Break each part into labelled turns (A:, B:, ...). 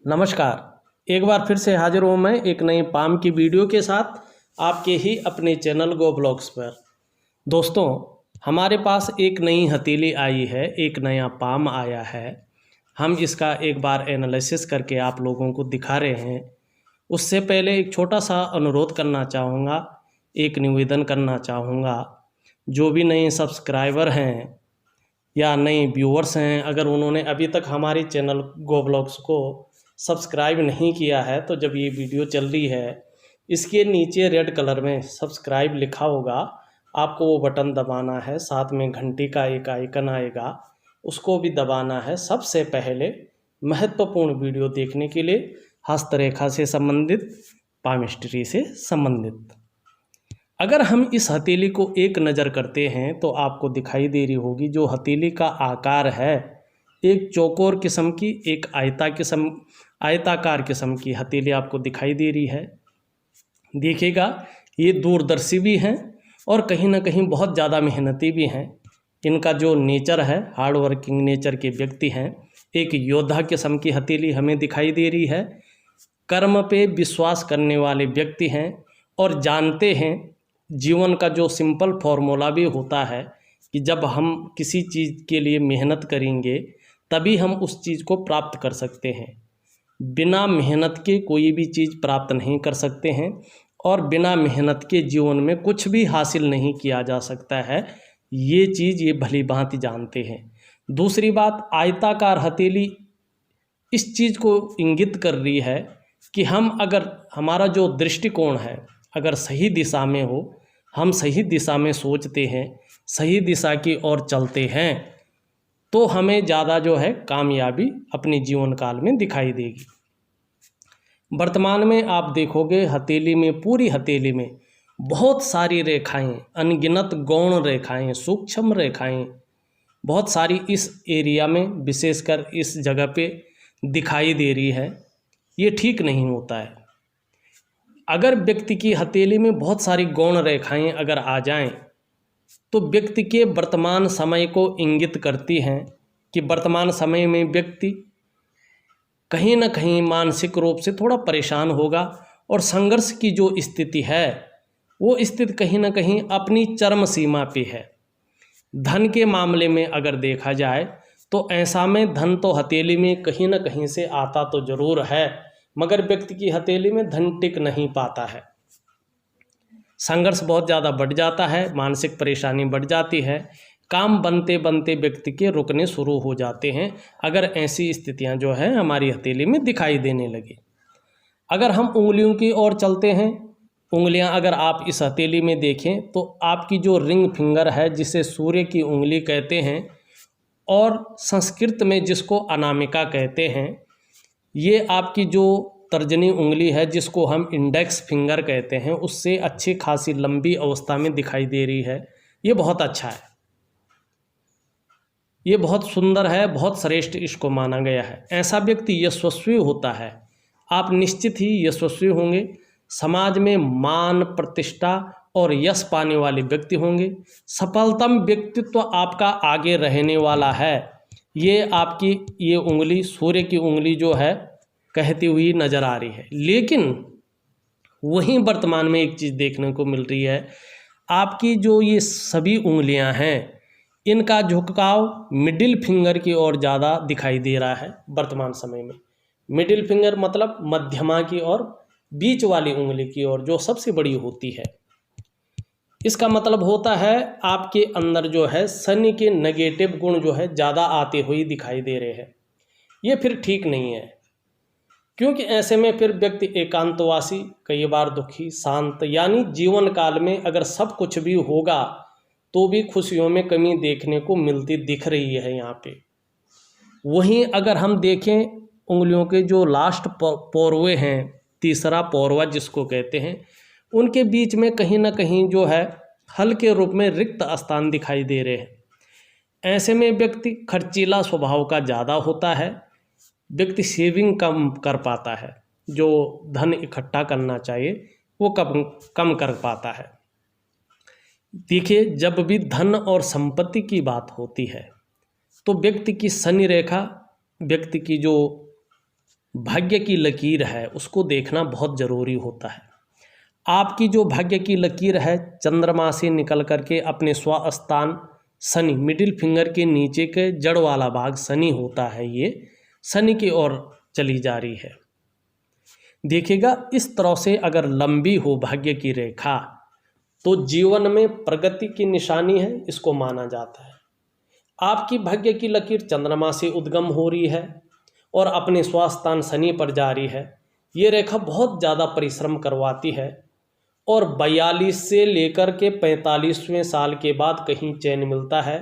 A: नमस्कार। एक बार फिर से हाजिर हूँ मैं एक नई पाम की वीडियो के साथ आपके ही अपने चैनल गो ब्लॉग्स पर। दोस्तों, हमारे पास एक नई हथेली आई है, एक नया पाम आया है। हम इसका एक बार एनालिसिस करके आप लोगों को दिखा रहे हैं। उससे पहले एक छोटा सा अनुरोध करना चाहूँगा, एक निवेदन करना चाहूँगा। जो भी नए सब्सक्राइबर हैं या नए व्यूअर्स हैं, अगर उन्होंने अभी तक हमारे चैनल गो ब्लॉग्स को सब्सक्राइब नहीं किया है, तो जब ये वीडियो चल रही है इसके नीचे रेड कलर में सब्सक्राइब लिखा होगा, आपको वो बटन दबाना है। साथ में घंटी का एक आइकन आएगा, उसको भी दबाना है। सबसे पहले महत्वपूर्ण वीडियो देखने के लिए, हस्तरेखा से संबंधित, पामिस्ट्री से संबंधित। अगर हम इस हथेली को एक नज़र करते हैं तो आपको दिखाई दे रही होगी जो हथेली का आकार है, एक चौकोर किस्म की, एक आयताकार किस्म की हथेली आपको दिखाई दे रही है। देखिएगा, ये दूरदर्शी भी हैं और कहीं ना कहीं बहुत ज़्यादा मेहनती भी हैं। इनका जो नेचर है, हार्ड वर्किंग नेचर के व्यक्ति हैं। एक योद्धा किस्म की हथेली हमें दिखाई दे रही है। कर्म पे विश्वास करने वाले व्यक्ति हैं और जानते हैं जीवन का जो सिंपल फॉर्मूला भी होता है कि जब हम किसी चीज़ के लिए मेहनत करेंगे तभी हम उस चीज़ को प्राप्त कर सकते हैं। बिना मेहनत के कोई भी चीज़ प्राप्त नहीं कर सकते हैं और बिना मेहनत के जीवन में कुछ भी हासिल नहीं किया जा सकता है। ये चीज़ ये भली भांति जानते हैं। दूसरी बात, आयताकार हथेली इस चीज़ को इंगित कर रही है कि हम अगर हमारा जो दृष्टिकोण है अगर सही दिशा में हो, हम सही दिशा में सोचते हैं, सही दिशा की ओर चलते हैं, तो हमें ज़्यादा जो है कामयाबी अपने जीवन काल में दिखाई देगी। वर्तमान में आप देखोगे हथेली में, पूरी हथेली में बहुत सारी रेखाएं, अनगिनत गौण रेखाएं, सूक्ष्म रेखाएं बहुत सारी इस एरिया में, विशेषकर इस जगह पे दिखाई दे रही है। ये ठीक नहीं होता है। अगर व्यक्ति की हथेली में बहुत सारी गौण रेखाएं अगर आ जाएं तो व्यक्ति के वर्तमान समय को इंगित करती हैं कि वर्तमान समय में व्यक्ति कहीं ना कहीं मानसिक रूप से थोड़ा परेशान होगा और संघर्ष की जो स्थिति है वो स्थिति कहीं ना कहीं अपनी चरम सीमा पे है। धन के मामले में अगर देखा जाए तो ऐसा में धन तो हथेली में कहीं ना कहीं से आता तो ज़रूर है, मगर व्यक्ति की हथेली में धन टिक नहीं पाता है। संघर्ष बहुत ज़्यादा बढ़ जाता है, मानसिक परेशानी बढ़ जाती है, काम बनते बनते व्यक्ति के रुकने शुरू हो जाते हैं अगर ऐसी स्थितियां जो है हमारी हथेली में दिखाई देने लगी। अगर हम उंगलियों की ओर चलते हैं, उंगलियां अगर आप इस हथेली में देखें तो आपकी जो रिंग फिंगर है, जिसे सूर्य की उंगली कहते हैं और संस्कृत में जिसको अनामिका कहते हैं, ये आपकी जो तर्जनी उंगली है जिसको हम इंडेक्स फिंगर कहते हैं, उससे अच्छी खासी लंबी अवस्था में दिखाई दे रही है। ये बहुत अच्छा है, ये बहुत सुंदर है, बहुत श्रेष्ठ इसको माना गया है। ऐसा व्यक्ति यशस्वी होता है, आप निश्चित ही यशस्वी होंगे, समाज में मान प्रतिष्ठा और यश पाने वाले व्यक्ति होंगे। सफलतम व्यक्तित्व आपका आगे रहने वाला है। ये आपकी ये उंगली, सूर्य की उंगली जो है, कहती हुई नज़र आ रही है। लेकिन वहीं वर्तमान में एक चीज़ देखने को मिल रही है, आपकी जो ये सभी उंगलियां हैं इनका झुकाव मिडिल फिंगर की ओर ज़्यादा दिखाई दे रहा है वर्तमान समय में। मिडिल फिंगर मतलब मध्यमा की ओर, बीच वाली उंगली की ओर, जो सबसे बड़ी होती है। इसका मतलब होता है आपके अंदर जो है शनि के नेगेटिव गुण जो है ज़्यादा आते हुए दिखाई दे रहे हैं। ये फिर ठीक नहीं है, क्योंकि ऐसे में फिर व्यक्ति एकांतवासी, कई बार दुखी, शांत, यानी जीवन काल में अगर सब कुछ भी होगा तो भी खुशियों में कमी देखने को मिलती दिख रही है यहाँ पे। वहीं अगर हम देखें उंगलियों के जो लास्ट पोरवे हैं, तीसरा पोरवा जिसको कहते हैं, उनके बीच में कहीं ना कहीं जो है हल्के रूप में रिक्त स्थान दिखाई दे रहे हैं। ऐसे में व्यक्ति खर्चीला स्वभाव का ज़्यादा होता है, व्यक्ति सेविंग कम कर पाता है, जो धन इकट्ठा करना चाहिए वो कम कर पाता है। देखिए, जब भी धन और संपत्ति की बात होती है तो व्यक्ति की शनि रेखा, व्यक्ति की जो भाग्य की लकीर है उसको देखना बहुत ज़रूरी होता है। आपकी जो भाग्य की लकीर है चंद्रमा से निकल करके अपने स्वस्थान शनि, मिडिल फिंगर के नीचे के जड़ वाला भाग शनि होता है, ये शनि की ओर चली जा रही है। देखिएगा इस तरह से अगर लंबी हो भाग्य की रेखा तो जीवन में प्रगति की निशानी है, इसको माना जाता है। आपकी भाग्य की लकीर चंद्रमा से उद्गम हो रही है और अपने स्वस्थान शनि पर जा रही है। ये रेखा बहुत ज़्यादा परिश्रम करवाती है और 42 से लेकर के 45वें साल के बाद कहीं चैन मिलता है।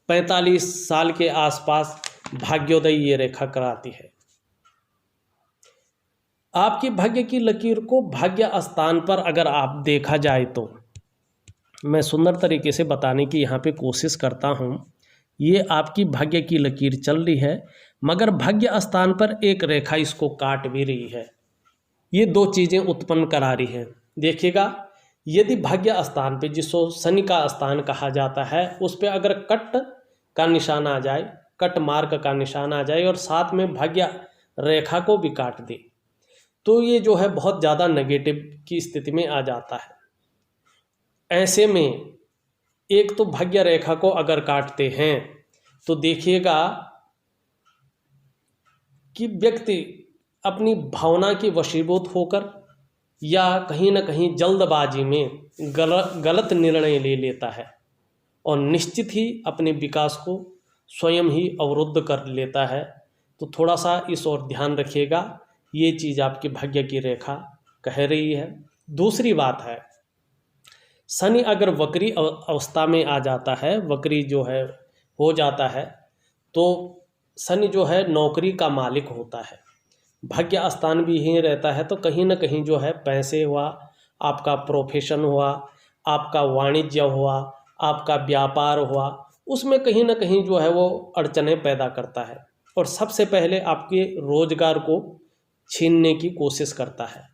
A: 45 साल के आसपास भाग्योदय ये रेखा कराती है। आपकी भाग्य की लकीर को भाग्य स्थान पर अगर आप देखा जाए तो मैं सुंदर तरीके से बताने की यहाँ पे कोशिश करता हूँ। ये आपकी भाग्य की लकीर चल रही है मगर भाग्य स्थान पर एक रेखा इसको काट भी रही है। ये दो चीज़ें उत्पन्न करा रही है। देखिएगा यदि भाग्य स्थान पे जिसको शनि का स्थान कहा जाता है उस पे अगर कट का निशान आ जाए, कट मार्क का निशान आ जाए और साथ में भाग्य रेखा को भी काट दे तो ये जो है बहुत ज़्यादा नेगेटिव की स्थिति में आ जाता है। ऐसे में एक तो भाग्य रेखा को अगर काटते हैं तो देखिएगा कि व्यक्ति अपनी भावना की वशीभूत होकर या कहीं ना कहीं जल्दबाजी में गलत निर्णय ले लेता है और निश्चित ही अपने विकास को स्वयं ही अवरुद्ध कर लेता है। तो थोड़ा सा इस ओर ध्यान रखिएगा, ये चीज़ आपकी भाग्य की रेखा कह रही है। दूसरी बात है शनि अगर वक्री अवस्था में आ जाता है, वक्री जो है हो जाता है तो शनि जो है नौकरी का मालिक होता है, भाग्य स्थान भी ही रहता है। तो कहीं ना कहीं जो है पैसे हुआ, आपका प्रोफेशन हुआ, आपका वाणिज्य हुआ, आपका व्यापार हुआ, उसमें कहीं ना कहीं जो है वो अड़चनें पैदा करता है और सबसे पहले आपके रोजगार को छीनने की कोशिश करता है।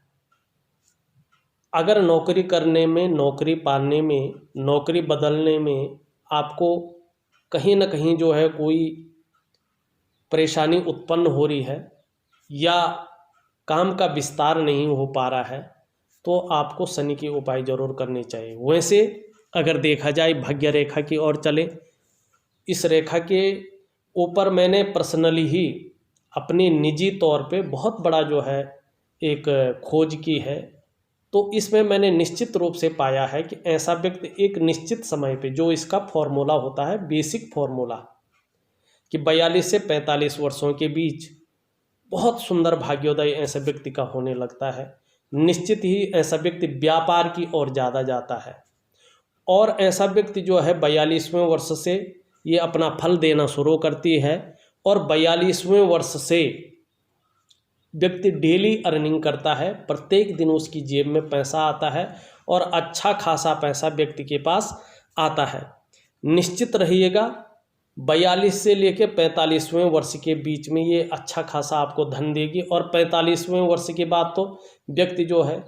A: अगर नौकरी करने में, नौकरी पाने में, नौकरी बदलने में आपको कहीं ना कहीं जो है कोई परेशानी उत्पन्न हो रही है या काम का विस्तार नहीं हो पा रहा है तो आपको शनि के उपाय जरूर करने चाहिए। वैसे अगर देखा जाए भाग्य रेखा की ओर चले, इस रेखा के ऊपर मैंने पर्सनली ही अपने निजी तौर पे बहुत बड़ा जो है एक खोज की है। तो इसमें मैंने निश्चित रूप से पाया है कि ऐसा व्यक्ति एक निश्चित समय पे, जो इसका फॉर्मूला होता है, बेसिक फॉर्मूला कि 42 से 45 वर्षों के बीच बहुत सुंदर भाग्योदय ऐसे व्यक्ति का होने लगता है। निश्चित ही ऐसा व्यक्ति व्यापार की ओर ज़्यादा जाता है और ऐसा व्यक्ति जो है 42वें वर्ष से ये अपना फल देना शुरू करती है और 42वें वर्ष से व्यक्ति डेली अर्निंग करता है। प्रत्येक दिन उसकी जेब में पैसा आता है और अच्छा खासा पैसा व्यक्ति के पास आता है। निश्चित रहिएगा 42 से लेकर 45वें वर्ष के बीच में ये अच्छा खासा आपको धन देगी और 45वें वर्ष के बाद तो व्यक्ति जो है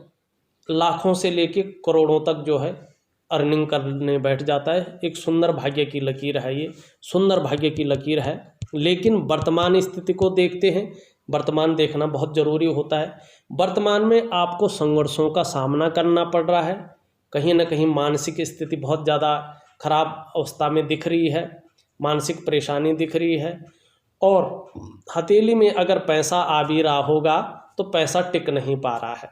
A: लाखों से लेकर करोड़ों तक जो है अर्निंग करने बैठ जाता है। एक सुंदर भाग्य की लकीर है, ये सुंदर भाग्य की लकीर है। लेकिन वर्तमान स्थिति को देखते हैं, वर्तमान देखना बहुत ज़रूरी होता है। वर्तमान में आपको संघर्षों का सामना करना पड़ रहा है, कहीं ना कहीं मानसिक स्थिति बहुत ज़्यादा खराब अवस्था में दिख रही है, मानसिक परेशानी दिख रही है और हथेली में अगर पैसा आ भी रहा होगा तो पैसा टिक नहीं पा रहा है।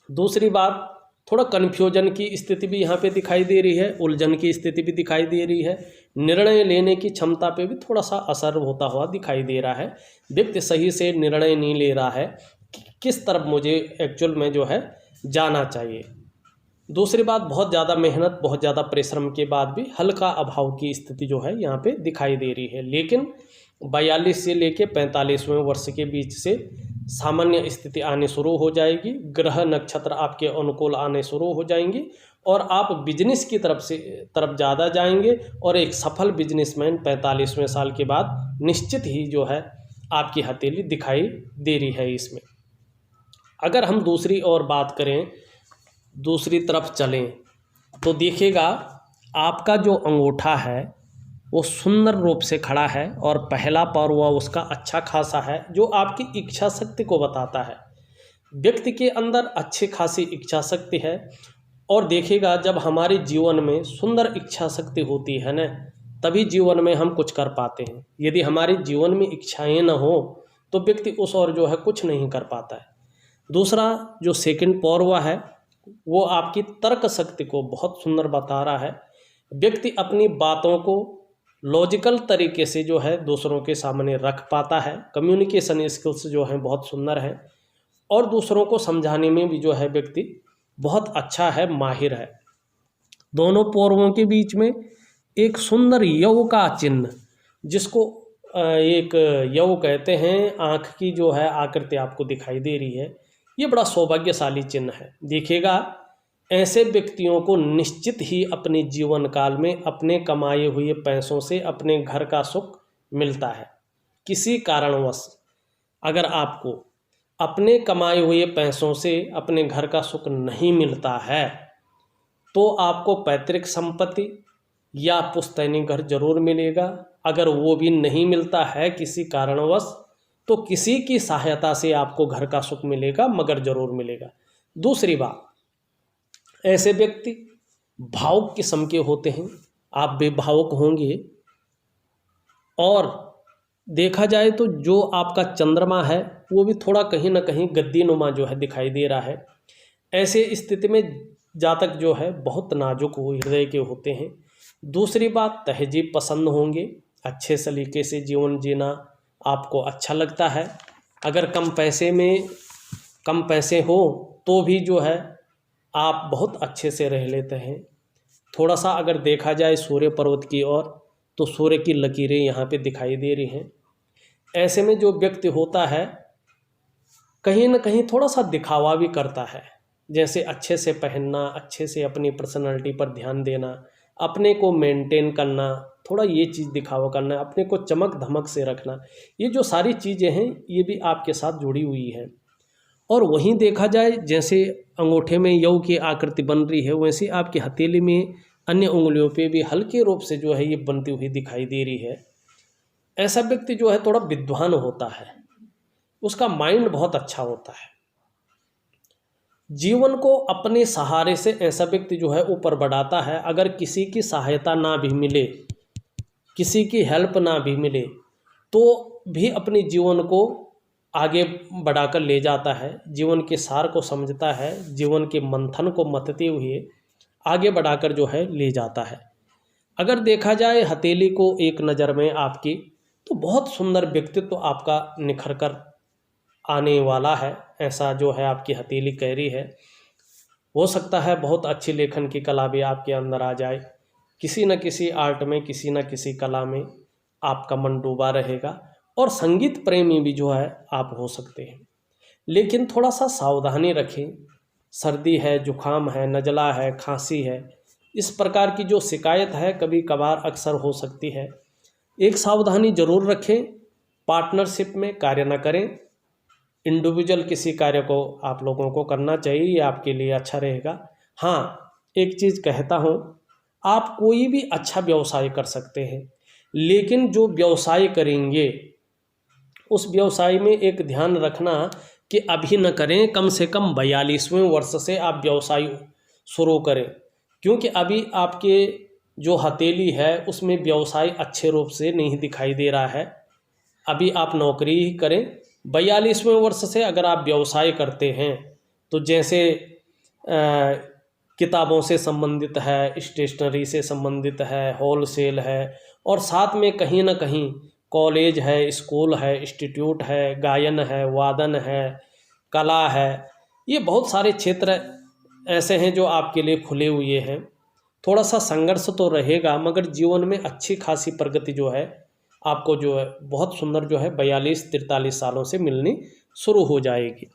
A: दूसरी बात, थोड़ा कन्फ्यूजन की स्थिति भी यहाँ पे दिखाई दे रही है, उलझन की स्थिति भी दिखाई दे रही है, निर्णय लेने की क्षमता पे भी थोड़ा सा असर होता हुआ दिखाई दे रहा है। व्यक्ति सही से निर्णय नहीं ले रहा है कि किस तरफ मुझे एक्चुअल में जो है जाना चाहिए। दूसरी बात, बहुत ज़्यादा मेहनत, बहुत ज़्यादा परिश्रम के बाद भी हल्का अभाव की स्थिति जो है यहाँ पे दिखाई दे रही है। लेकिन 42 से लेकर 45वें वर्ष के बीच से सामान्य स्थिति आने शुरू हो जाएगी, ग्रह नक्षत्र आपके अनुकूल आने शुरू हो जाएंगे और आप बिजनेस की तरफ ज़्यादा जाएंगे और एक सफल बिजनेसमैन 45वें साल के बाद निश्चित ही जो है आपकी हथेली दिखाई दे रही है इसमें। अगर हम दूसरी ओर बात करें, दूसरी तरफ चलें तो देखिएगा आपका जो अंगूठा है वो सुंदर रूप से खड़ा है और पहला पर्व उसका अच्छा खासा है, जो आपकी इच्छा शक्ति को बताता है। व्यक्ति के अंदर अच्छी खासी इच्छा शक्ति है। और देखिएगा, जब हमारे जीवन में सुंदर इच्छा शक्ति होती है न, तभी जीवन में हम कुछ कर पाते हैं। यदि हमारे जीवन में इच्छाएं न हो तो व्यक्ति उस और जो है कुछ नहीं कर पाता है। दूसरा जो सेकंड पर्व है वो आपकी तर्क शक्ति को बहुत सुंदर बता रहा है। व्यक्ति अपनी बातों को लॉजिकल तरीके से जो है दूसरों के सामने रख पाता है। कम्युनिकेशन स्किल्स जो हैं बहुत सुंदर है और दूसरों को समझाने में भी जो है व्यक्ति बहुत अच्छा है, माहिर है। दोनों पर्वों के बीच में एक सुंदर यव का चिन्ह, जिसको एक यव कहते हैं, आँख की जो है आकृति आपको दिखाई दे रही है, ये बड़ा सौभाग्यशाली चिन्ह है। देखिएगा, ऐसे व्यक्तियों को निश्चित ही अपने जीवन काल में अपने कमाए हुए पैसों से अपने घर का सुख मिलता है। किसी कारणवश अगर आपको अपने कमाए हुए पैसों से अपने घर का सुख नहीं मिलता है तो आपको पैतृक संपत्ति या पुश्तैनी घर जरूर मिलेगा। अगर वो भी नहीं मिलता है किसी कारणवश, तो किसी की सहायता से आपको घर का सुख मिलेगा, मगर जरूर मिलेगा। दूसरी बात, ऐसे व्यक्ति भावुक किस्म के होते हैं। आप भी भावुक होंगे। और देखा जाए तो जो आपका चंद्रमा है वो भी थोड़ा कहीं ना कहीं गद्दीनुमा जो है दिखाई दे रहा है। ऐसे स्थिति में जातक जो है बहुत नाजुक हृदय के होते हैं। दूसरी बात, तहजीब पसंद होंगे, अच्छे सलीके से जीवन जीना आपको अच्छा लगता है। अगर कम पैसे हो तो भी जो है आप बहुत अच्छे से रह लेते हैं। थोड़ा सा अगर देखा जाए सूर्य पर्वत की ओर, तो सूर्य की लकीरें यहाँ पे दिखाई दे रही हैं। ऐसे में जो व्यक्ति होता है कहीं ना कहीं थोड़ा सा दिखावा भी करता है, जैसे अच्छे से पहनना, अच्छे से अपनी पर्सनालिटी पर ध्यान देना, अपने को मेंटेन करना, थोड़ा ये चीज़ दिखावा करना, अपने को चमक धमक से रखना, ये जो सारी चीज़ें हैं ये भी आपके साथ जुड़ी हुई हैं। और वहीं देखा जाए, जैसे अंगूठे में यव की आकृति बन रही है, वैसे आपकी हथेली में अन्य उंगलियों पे भी हल्के रूप से जो है ये बनती हुई दिखाई दे रही है। ऐसा व्यक्ति जो है थोड़ा विद्वान होता है, उसका माइंड बहुत अच्छा होता है। जीवन को अपने सहारे से ऐसा व्यक्ति जो है ऊपर बढ़ाता है। अगर किसी की सहायता ना भी मिले, किसी की हेल्प ना भी मिले, तो भी अपने जीवन को आगे बढ़ाकर ले जाता है। जीवन के सार को समझता है, जीवन के मंथन को मतते हुए आगे बढ़ाकर जो है ले जाता है। अगर देखा जाए हथेली को एक नज़र में आपकी, तो बहुत सुंदर व्यक्तित्व आपका निखर कर आने वाला है। ऐसा जो है आपकी हथेली कह रही है। हो सकता है बहुत अच्छी लेखन की कला भी आपके अंदर आ जाए। किसी न किसी आर्ट में, किसी न किसी कला में आपका मन डूबा रहेगा। और संगीत प्रेमी भी जो है आप हो सकते हैं, लेकिन थोड़ा सा सावधानी रखें। सर्दी है, जुखाम है, नज़ला है, खांसी है, इस प्रकार की जो शिकायत है कभी कभार अक्सर हो सकती है। एक सावधानी जरूर रखें, पार्टनरशिप में कार्य न करें। इंडिविजुअल किसी कार्य को आप लोगों को करना चाहिए, ये आपके लिए अच्छा रहेगा। हाँ, एक चीज़ कहता हूँ, आप कोई भी अच्छा व्यवसाय कर सकते हैं, लेकिन जो व्यवसाय करेंगे उस व्यवसाय में एक ध्यान रखना कि अभी न करें, कम से कम 42वें वर्ष से आप व्यवसाय शुरू करें। क्योंकि अभी आपके जो हथेली है उसमें व्यवसाय अच्छे रूप से नहीं दिखाई दे रहा है। अभी आप नौकरी ही करें। 42वें वर्ष से अगर आप व्यवसाय करते हैं तो जैसे किताबों से संबंधित है, स्टेशनरी से संबंधित है, होलसेल है, और साथ में कहीं ना कहीं कॉलेज है, स्कूल है, इंस्टीट्यूट है, गायन है, वादन है, कला है, ये बहुत सारे क्षेत्र ऐसे हैं जो आपके लिए खुले हुए हैं। थोड़ा सा संघर्ष तो रहेगा, मगर जीवन में अच्छी खासी प्रगति जो है आपको जो है बहुत सुंदर जो है 42-43 सालों से मिलनी शुरू हो जाएगी।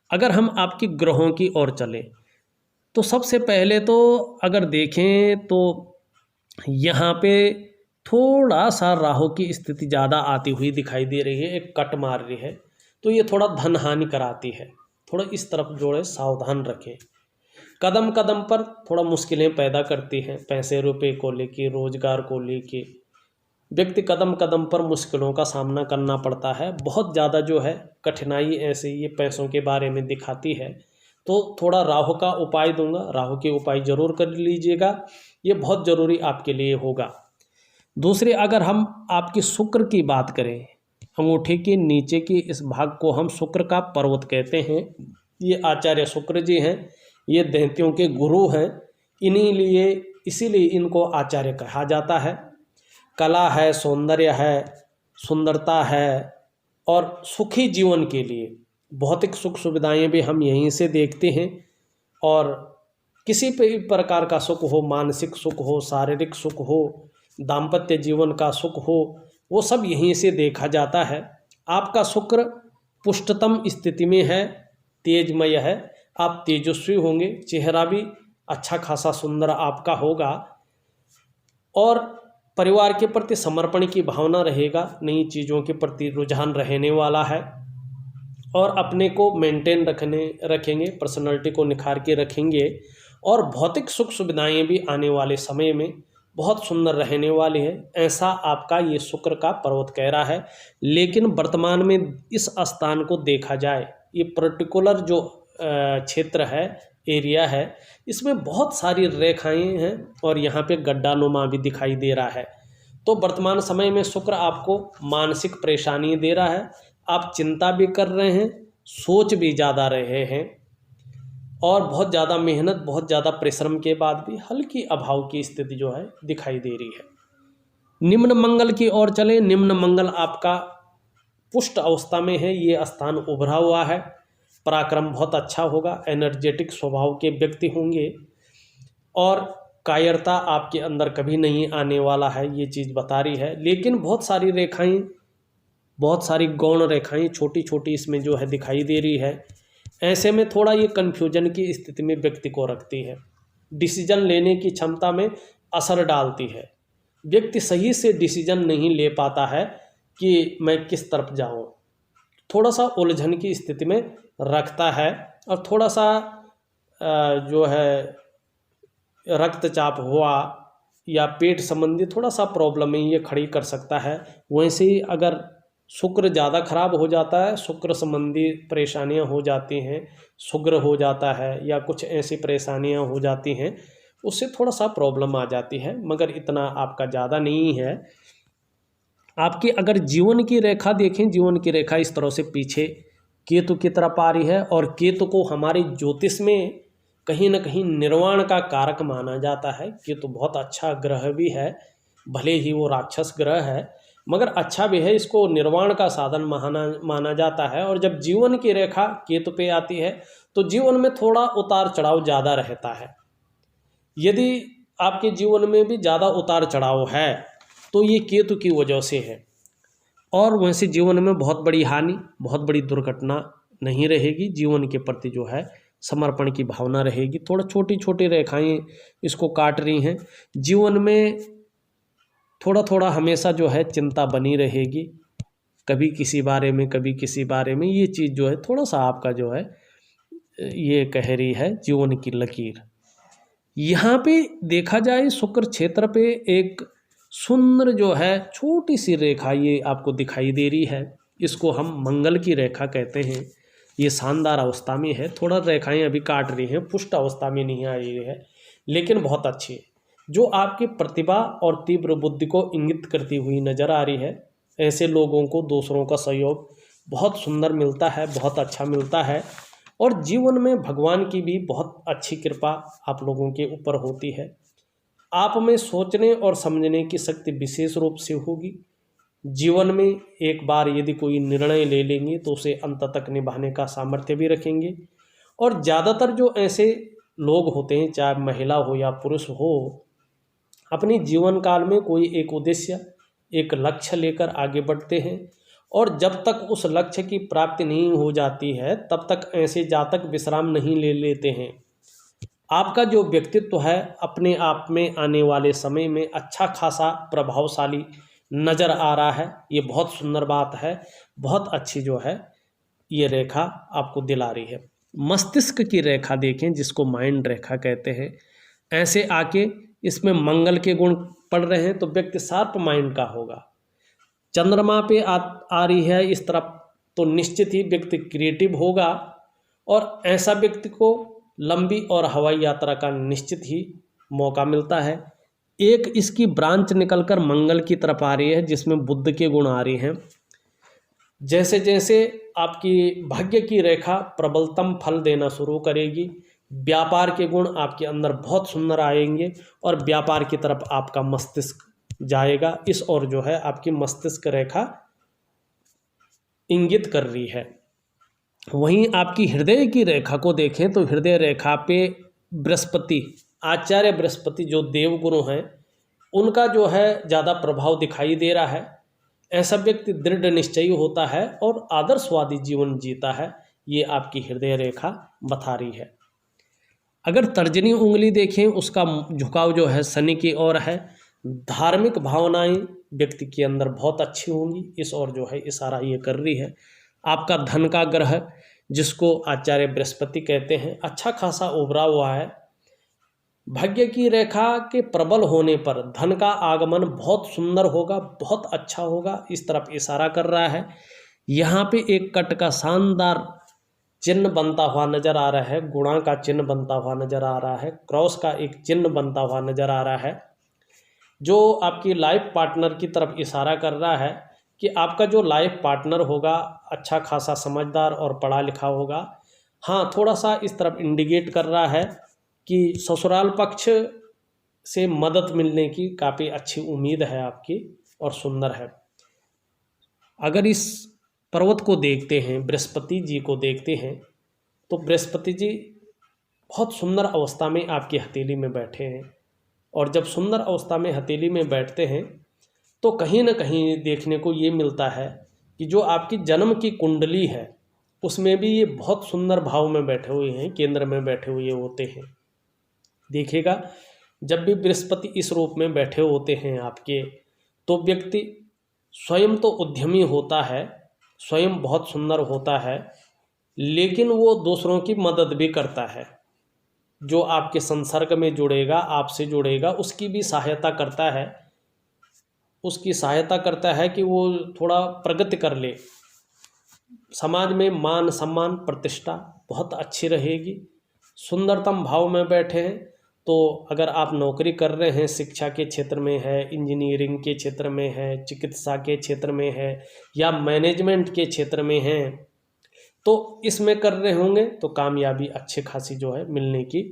A: अगर हम आपकी ग्रहों की ओर चलें तो सबसे पहले तो अगर देखें तो यहाँ पे थोड़ा सा राहु की स्थिति ज़्यादा आती हुई दिखाई दे रही है, एक कट मार रही है, तो ये थोड़ा धन हानि कराती है। थोड़ा इस तरफ जो है सावधान रखें। कदम कदम पर थोड़ा मुश्किलें पैदा करती हैं, पैसे रुपए को लेके, रोजगार को लेके, व्यक्ति कदम कदम पर मुश्किलों का सामना करना पड़ता है। बहुत ज़्यादा जो है कठिनाई ऐसे ये पैसों के बारे में दिखाती है। तो थोड़ा राहु का उपाय दूंगा, राहु के उपाय जरूर कर लीजिएगा, ये बहुत ज़रूरी आपके लिए होगा। दूसरे, अगर हम आपकी शुक्र की बात करें, अंगूठे के नीचे के इस भाग को हम शुक्र का पर्वत कहते हैं। ये आचार्य शुक्र जी हैं, ये दैत्यों के गुरु हैं, इसीलिए इनको आचार्य कहा जाता है। कला है, सौंदर्य है, सुंदरता है और सुखी जीवन के लिए भौतिक सुख सुविधाएं भी हम यहीं से देखते हैं। और किसी भी प्रकार का सुख हो, मानसिक सुख हो, शारीरिक सुख हो, दाम्पत्य जीवन का सुख हो, वो सब यहीं से देखा जाता है। आपका शुक्र पुष्टतम स्थिति में है, तेजमय है, आप तेजस्वी होंगे, चेहरा भी अच्छा खासा सुंदर आपका होगा और परिवार के प्रति समर्पण की भावना रहेगा, नई चीज़ों के प्रति रुझान रहने वाला है और अपने को मेंटेन रखेंगे, पर्सनालिटी को निखार के रखेंगे और भौतिक सुख सुविधाएं भी आने वाले समय में बहुत सुंदर रहने वाली है, ऐसा आपका ये शुक्र का पर्वत कह रहा है। लेकिन वर्तमान में इस स्थान को देखा जाए, ये पर्टिकुलर जो क्षेत्र है, एरिया है, इसमें बहुत सारी रेखाएं हैं और यहाँ पे गड्ढानुमा भी दिखाई दे रहा है। तो वर्तमान समय में शुक्र आपको मानसिक परेशानी दे रहा है, आप चिंता भी कर रहे हैं, सोच भी ज़्यादा रहे हैं और बहुत ज़्यादा मेहनत, बहुत ज़्यादा परिश्रम के बाद भी हल्की अभाव की स्थिति जो है दिखाई दे रही है। निम्न मंगल की ओर चले, निम्न मंगल आपका पुष्ट अवस्था में है, ये स्थान उभरा हुआ है, पराक्रम बहुत अच्छा होगा, एनर्जेटिक स्वभाव के व्यक्ति होंगे और कायरता आपके अंदर कभी नहीं आने वाला है, ये चीज़ बता रही है। लेकिन बहुत सारी रेखाएं, बहुत सारी गौण रेखाएं छोटी छोटी इसमें जो है दिखाई दे रही है। ऐसे में थोड़ा ये कन्फ्यूजन की स्थिति में व्यक्ति को रखती है, डिसीजन लेने की क्षमता में असर डालती है। व्यक्ति सही से डिसीजन नहीं ले पाता है कि मैं किस तरफ जाऊं, थोड़ा सा उलझन की स्थिति में रखता है और थोड़ा सा जो है रक्तचाप हुआ या पेट संबंधी थोड़ा सा प्रॉब्लम है, ये खड़ी कर सकता है। वैसे ही अगर शुक्र ज़्यादा खराब हो जाता है, शुक्र संबंधी परेशानियां हो जाती हैं, शुगर हो जाता है या कुछ ऐसी परेशानियां हो जाती हैं, उससे थोड़ा सा प्रॉब्लम आ जाती है, मगर इतना आपका ज़्यादा नहीं है। आपकी अगर जीवन की रेखा देखें, जीवन की रेखा इस तरह से पीछे केतु की तरफ आ रही है और केतु को हमारे ज्योतिष में कहीं ना कहीं निर्वाण का कारक माना जाता है। केतु बहुत अच्छा ग्रह भी है, भले ही वो राक्षस ग्रह है मगर अच्छा भी है, इसको निर्वाण का साधन माना जाता है। और जब जीवन की रेखा केतु पे आती है तो जीवन में थोड़ा उतार चढ़ाव ज़्यादा रहता है। यदि आपके जीवन में भी ज़्यादा उतार चढ़ाव है तो ये केतु की वजह से है। और वैसे जीवन में बहुत बड़ी हानि, बहुत बड़ी दुर्घटना नहीं रहेगी, जीवन के प्रति जो है समर्पण की भावना रहेगी। थोड़ा छोटी छोटी रेखाएं इसको काट रही हैं, जीवन में थोड़ा थोड़ा हमेशा जो है चिंता बनी रहेगी, कभी किसी बारे में कभी किसी बारे में, ये चीज़ जो है थोड़ा सा आपका जो है ये कह रही है जीवन की लकीर। यहाँ पे देखा जाए शुक्र क्षेत्र पे एक सुंदर जो है छोटी सी रेखा ये आपको दिखाई दे रही है, इसको हम मंगल की रेखा कहते हैं। ये शानदार अवस्था में है, थोड़ा रेखाएं अभी काट रही हैं, पुष्ट अवस्था में नहीं आई है लेकिन बहुत अच्छी है, जो आपकी प्रतिभा और तीव्र बुद्धि को इंगित करती हुई नजर आ रही है। ऐसे लोगों को दूसरों का सहयोग बहुत सुंदर मिलता है, बहुत अच्छा मिलता है और जीवन में भगवान की भी बहुत अच्छी कृपा आप लोगों के ऊपर होती है। आप में सोचने और समझने की शक्ति विशेष रूप से होगी। जीवन में एक बार यदि कोई निर्णय ले लेंगे तो उसे अंत तक निभाने का सामर्थ्य भी रखेंगे। और ज़्यादातर जो ऐसे लोग होते हैं, चाहे महिला हो या पुरुष हो, अपने जीवन काल में कोई एक उद्देश्य, एक लक्ष्य लेकर आगे बढ़ते हैं और जब तक उस लक्ष्य की प्राप्ति नहीं हो जाती है तब तक ऐसे जातक विश्राम नहीं ले लेते हैं। आपका जो व्यक्तित्व है अपने आप में आने वाले समय में अच्छा खासा प्रभावशाली नज़र आ रहा है, ये बहुत सुंदर बात है, बहुत अच्छी जो है ये रेखा आपको दिला रही है। मस्तिष्क की रेखा देखें, जिसको माइंड रेखा कहते हैं, ऐसे आके इसमें मंगल के गुण पढ़ रहे हैं तो व्यक्ति शार्प माइंड का होगा। चंद्रमा पे आ रही है इस तरफ तो निश्चित ही व्यक्ति क्रिएटिव होगा और ऐसा व्यक्ति को लंबी और हवाई यात्रा का निश्चित ही मौका मिलता है। एक इसकी ब्रांच निकलकर मंगल की तरफ आ रही है जिसमें बुध के गुण आ रहे हैं। जैसे जैसे आपकी भाग्य की रेखा प्रबलतम फल देना शुरू करेगी, व्यापार के गुण आपके अंदर बहुत सुंदर आएंगे और व्यापार की तरफ आपका मस्तिष्क जाएगा। इस ओर जो है आपकी मस्तिष्क रेखा इंगित कर रही है। वहीं आपकी हृदय की रेखा को देखें तो हृदय रेखा पे बृहस्पति, आचार्य बृहस्पति जो देवगुरु हैं, उनका जो है ज़्यादा प्रभाव दिखाई दे रहा है। ऐसा व्यक्ति दृढ़ निश्चयी होता है और आदर्शवादी जीवन जीता है, ये आपकी हृदय रेखा बता रही है। अगर तर्जनी उंगली देखें उसका झुकाव जो है शनि की ओर है। धार्मिक भावनाएं व्यक्ति के अंदर बहुत अच्छी होंगी, इस ओर जो है इशारा ये कर रही है। आपका धन का ग्रह जिसको आचार्य बृहस्पति कहते हैं अच्छा खासा उभरा हुआ है। भाग्य की रेखा के प्रबल होने पर धन का आगमन बहुत सुंदर होगा, बहुत अच्छा होगा, इस तरफ इशारा कर रहा है। यहाँ पे एक कट का शानदार चिन्ह बनता हुआ नजर आ रहा है, गुणा का चिन्ह बनता हुआ नजर आ रहा है, क्रॉस का एक चिन्ह बनता हुआ नजर आ रहा है, जो आपकी लाइफ पार्टनर की तरफ इशारा कर रहा है कि आपका जो लाइफ पार्टनर होगा अच्छा खासा समझदार और पढ़ा लिखा होगा। हाँ, थोड़ा सा इस तरफ इंडिकेट कर रहा है कि ससुराल पक्ष से मदद मिलने की काफ़ी अच्छी उम्मीद है आपकी और सुंदर है। अगर इस पर्वत को देखते हैं, बृहस्पति जी को देखते हैं, तो बृहस्पति जी बहुत सुंदर अवस्था में आपकी हथेली में बैठे हैं और जब सुंदर अवस्था में हथेली में बैठते हैं तो कहीं ना कहीं देखने को ये मिलता है कि जो आपकी जन्म की कुंडली है उसमें भी ये बहुत सुंदर भाव में बैठे हुए हैं, केंद्र में बैठे हुए होते हैं। देखिएगा, जब भी बृहस्पति इस रूप में बैठे होते हैं आपके, तो व्यक्ति स्वयं तो उद्यमी होता है, स्वयं बहुत सुंदर होता है, लेकिन वो दूसरों की मदद भी करता है। जो आपके संसर्ग में जुड़ेगा, आपसे जुड़ेगा, उसकी भी सहायता करता है, उसकी सहायता करता है कि वो थोड़ा प्रगति कर ले। समाज में मान सम्मान प्रतिष्ठा बहुत अच्छी रहेगी। सुंदरतम भाव में बैठे हैं तो अगर आप नौकरी कर रहे हैं, शिक्षा के क्षेत्र में है, इंजीनियरिंग के क्षेत्र में है, चिकित्सा के क्षेत्र में है या मैनेजमेंट के क्षेत्र में हैं, तो इसमें कर रहे होंगे तो कामयाबी अच्छी खासी जो है मिलने की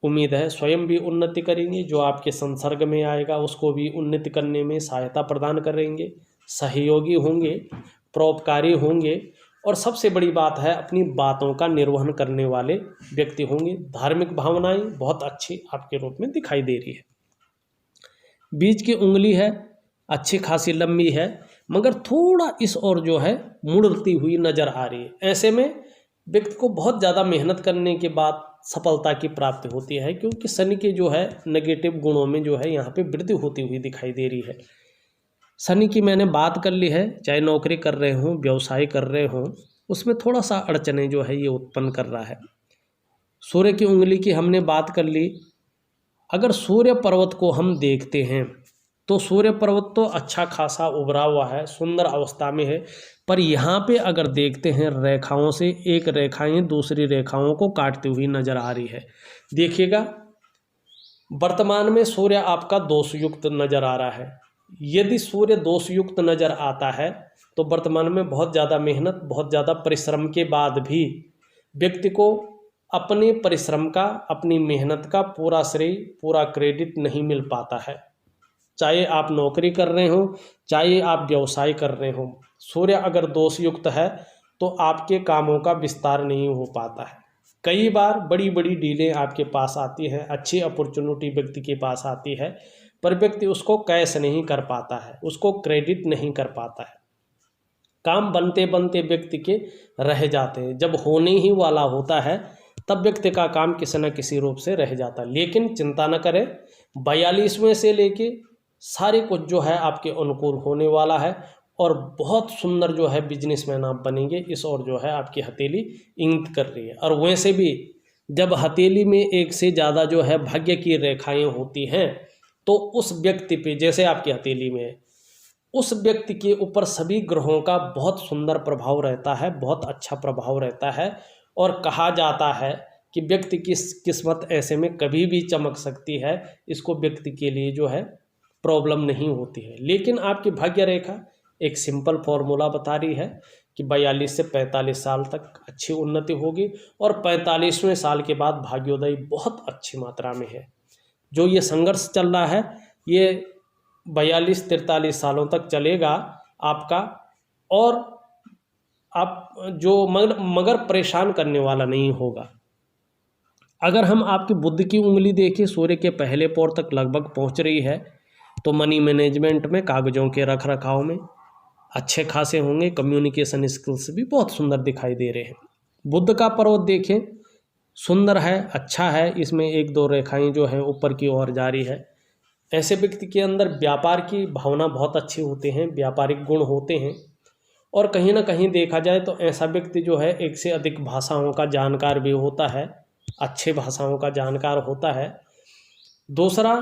A: उम्मीद है। स्वयं भी उन्नति करेंगे, जो आपके संसर्ग में आएगा उसको भी उन्नति करने में सहायता प्रदान करेंगे, सहयोगी होंगे, परोपकारी होंगे और सबसे बड़ी बात है अपनी बातों का निर्वहन करने वाले व्यक्ति होंगे। धार्मिक भावनाएं बहुत अच्छी आपके रूप में दिखाई दे रही है। बीच की उंगली है, अच्छी खासी लंबी है, मगर थोड़ा इस ओर जो है मुड़ती हुई नजर आ रही है। ऐसे में व्यक्ति को बहुत ज़्यादा मेहनत करने के बाद सफलता की प्राप्ति होती है, क्योंकि शनि के जो है नेगेटिव गुणों में जो है यहाँ पे वृद्धि होती हुई दिखाई दे रही है। शनि की मैंने बात कर ली है, चाहे नौकरी कर रहे हों, व्यवसाय कर रहे हों, उसमें थोड़ा सा अड़चने जो है ये उत्पन्न कर रहा है। सूर्य की उंगली की हमने बात कर ली। अगर सूर्य पर्वत को हम देखते हैं तो सूर्य पर्वत तो अच्छा खासा उभरा हुआ है, सुंदर अवस्था में है, पर यहाँ पे अगर देखते हैं रेखाओं से एक रेखाएं दूसरी रेखाओं को काटती हुई नजर आ रही है। देखिएगा, वर्तमान में सूर्य आपका दोषयुक्त नजर आ रहा है। यदि सूर्य दोषयुक्त नजर आता है तो वर्तमान में बहुत ज़्यादा मेहनत, बहुत ज़्यादा परिश्रम के बाद भी व्यक्ति को अपने परिश्रम का, अपनी मेहनत का पूरा श्रेय, पूरा क्रेडिट नहीं मिल पाता है। चाहे आप नौकरी कर रहे हो, चाहे आप व्यवसाय कर रहे हो, सूर्य अगर दोषयुक्त है तो आपके कामों का विस्तार नहीं हो पाता है। कई बार बड़ी बड़ी डीलें आपके पास आती हैं, अच्छी अपॉर्चुनिटी व्यक्ति के पास आती है, पर व्यक्ति उसको कैश नहीं कर पाता है, उसको क्रेडिट नहीं कर पाता है। काम बनते बनते व्यक्ति के रह जाते हैं। जब होने ही वाला होता है तब व्यक्ति का काम किसी न किसी रूप से रह जाता है। लेकिन चिंता न करें, 42वें से लेके सारे कुछ जो है आपके अनुकूल होने वाला है और बहुत सुंदर जो है बिजनेसमैन आप बनेंगे। इस ओर जो है आपकी हथेली इंगित कर रही है। और वैसे भी जब हथेली में एक से ज़्यादा जो है भाग्य की रेखाएं होती हैं तो उस व्यक्ति पे, जैसे आपकी हथेली में है, उस व्यक्ति के ऊपर सभी ग्रहों का बहुत सुंदर प्रभाव रहता है, बहुत अच्छा प्रभाव रहता है। और कहा जाता है कि व्यक्ति की किस्मत ऐसे में कभी भी चमक सकती है, इसको व्यक्ति के लिए जो है प्रॉब्लम नहीं होती है। लेकिन आपकी भाग्य रेखा एक सिंपल फॉर्मूला बता रही है कि 42 से 45 साल तक अच्छी उन्नति होगी और 45वें साल के बाद भाग्योदय बहुत अच्छी मात्रा में है। जो ये संघर्ष चल रहा है ये 42-43 सालों तक चलेगा आपका, और आप जो मगर परेशान करने वाला नहीं होगा। अगर हम आपकी बुध की उंगली देखें, सूर्य के पहले पौर तक लगभग पहुंच रही है, तो मनी मैनेजमेंट में, कागजों के रख रखाव में अच्छे खासे होंगे। कम्युनिकेशन स्किल्स भी बहुत सुंदर दिखाई दे रहे हैं। बुध का पर्वत देखें, सुंदर है, अच्छा है। इसमें 1-2 रेखाएं जो है ऊपर की ओर जारी है। ऐसे व्यक्ति के अंदर व्यापार की भावना बहुत अच्छी होते हैं, व्यापारिक गुण होते हैं। और कहीं ना कहीं देखा जाए तो ऐसा व्यक्ति जो है एक से अधिक भाषाओं का जानकार भी होता है, अच्छे भाषाओं का जानकार होता है। दूसरा,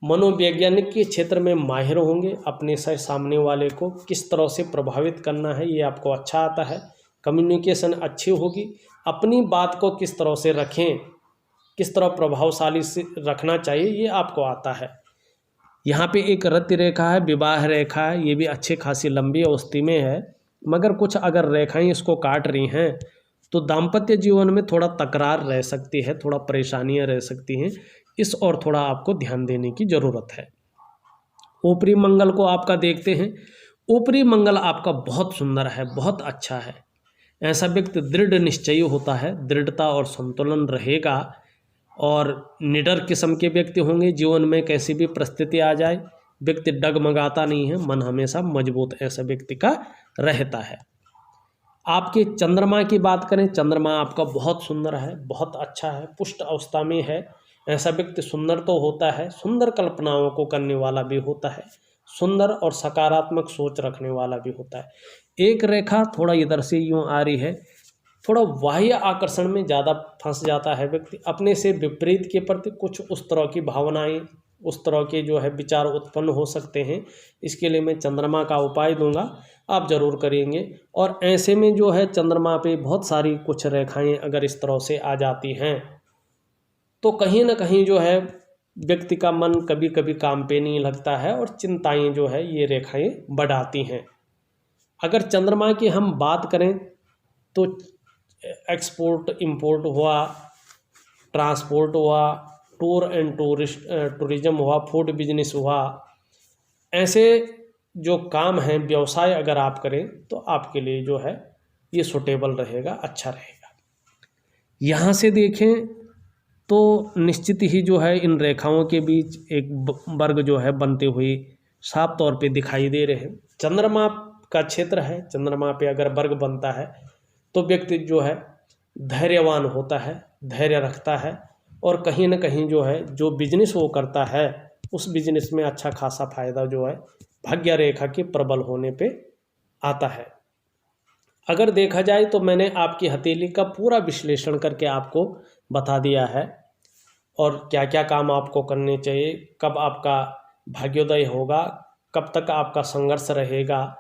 A: मनोवैज्ञानिक के क्षेत्र में माहिर होंगे। अपने से सामने वाले को किस तरह से प्रभावित करना है ये आपको अच्छा आता है। कम्युनिकेशन अच्छी होगी। अपनी बात को किस तरह से रखें, किस तरह प्रभावशाली से रखना चाहिए ये आपको आता है। यहाँ पे एक रति रेखा है, विवाह रेखा है, ये भी अच्छी खासी लंबी अवस्थी में है। मगर कुछ अगर रेखाएं इसको काट रही हैं तो दाम्पत्य जीवन में थोड़ा तकरार रह सकती है, थोड़ा परेशानियां रह सकती हैं। इस और थोड़ा आपको ध्यान देने की ज़रूरत है। ऊपरी मंगल को आपका देखते हैं। ऊपरी मंगल आपका बहुत सुंदर है, बहुत अच्छा है। ऐसा व्यक्ति दृढ़ निश्चयी होता है, दृढ़ता और संतुलन रहेगा और निडर किस्म के व्यक्ति होंगे। जीवन में कैसी भी परिस्थिति आ जाए व्यक्ति डगमगाता नहीं है, मन हमेशा मजबूत ऐसा व्यक्ति का रहता है। आपके चंद्रमा की बात करें, चंद्रमा आपका बहुत सुंदर है, बहुत अच्छा है, पुष्ट अवस्था में है। ऐसा व्यक्ति सुंदर तो होता है, सुंदर कल्पनाओं को करने वाला भी होता है, सुंदर और सकारात्मक सोच रखने वाला भी होता है। एक रेखा थोड़ा इधर से यूँ आ रही है, थोड़ा बाह्य आकर्षण में ज़्यादा फंस जाता है व्यक्ति। अपने से विपरीत के प्रति कुछ उस तरह की भावनाएं, उस तरह के जो है विचार उत्पन्न हो सकते हैं। इसके लिए मैं चंद्रमा का उपाय दूंगा, आप जरूर करेंगे। और ऐसे में जो है चंद्रमा पे बहुत सारी कुछ रेखाएं अगर इस तरह से आ जाती हैं तो कहीं ना कहीं जो है व्यक्ति का मन कभी कभी काम पे नहीं लगता है और चिंताएं जो है ये रेखाएं बढ़ाती हैं। अगर चंद्रमा की हम बात करें तो एक्सपोर्ट इंपोर्ट हुआ, ट्रांसपोर्ट हुआ, टूर एंड टूरिज्म हुआ, फूड बिजनेस हुआ, ऐसे जो काम हैं, व्यवसाय अगर आप करें तो आपके लिए जो है ये सुटेबल रहेगा, अच्छा रहेगा। यहाँ से देखें तो निश्चित ही जो है इन रेखाओं के बीच एक वर्ग जो है बनते हुए साफ तौर पे दिखाई दे रहे हैं। चंद्रमा का क्षेत्र है, चंद्रमा पे अगर वर्ग बनता है तो व्यक्ति जो है धैर्यवान होता है, धैर्य रखता है और कहीं ना कहीं जो है जो बिजनेस वो करता है उस बिजनेस में अच्छा खासा फायदा जो है भाग्य रेखा के प्रबल होने पे आता है। अगर देखा जाए तो मैंने आपकी हथेली का पूरा विश्लेषण करके आपको बता दिया है और क्या क्या काम आपको करने चाहिए, कब आपका भाग्योदय होगा, कब तक आपका संघर्ष रहेगा,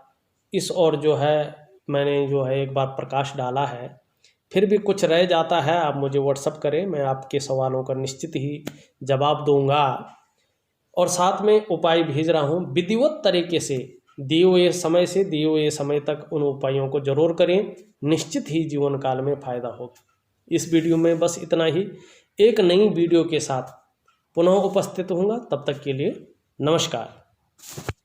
A: इस और जो है मैंने जो है एक बार प्रकाश डाला है। फिर भी कुछ रह जाता है आप मुझे व्हाट्सअप करें, मैं आपके सवालों का निश्चित ही जवाब दूंगा और साथ में उपाय भेज रहा हूं। विधिवत तरीके से दिए हुए समय से दिए हुए समय तक उन उपायों को जरूर करें, निश्चित ही जीवन काल में फ़ायदा होगा। इस वीडियो में बस इतना ही। एक नई वीडियो के साथ पुनः उपस्थित होऊंगा, तब तक के लिए नमस्कार।